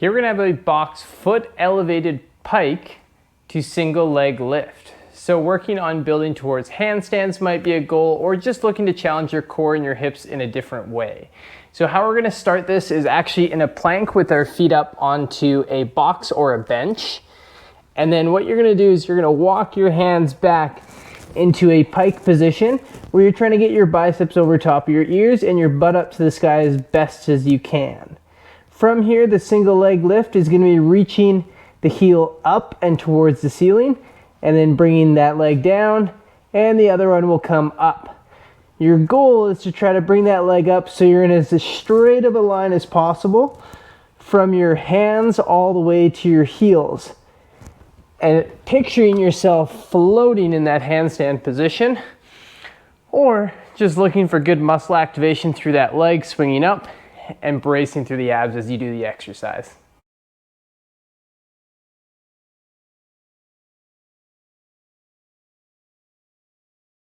Here we're gonna have a box foot elevated pike to single leg lift. So working on building towards handstands might be a goal, or just looking to challenge your core and your hips in a different way. So how we're gonna start this is actually in a plank with our feet up onto a box or a bench. And then what you're gonna do is you're gonna walk your hands back into a pike position where you're trying to get your biceps over top of your ears and your butt up to the sky as best as you can. From here, the single leg lift is gonna be reaching the heel up and towards the ceiling, and then bringing that leg down, and the other one will come up. Your goal is to try to bring that leg up so you're in as straight of a line as possible from your hands all the way to your heels. And picturing yourself floating in that handstand position, or just looking for good muscle activation through that leg, swinging up and bracing through the abs as you do the exercise.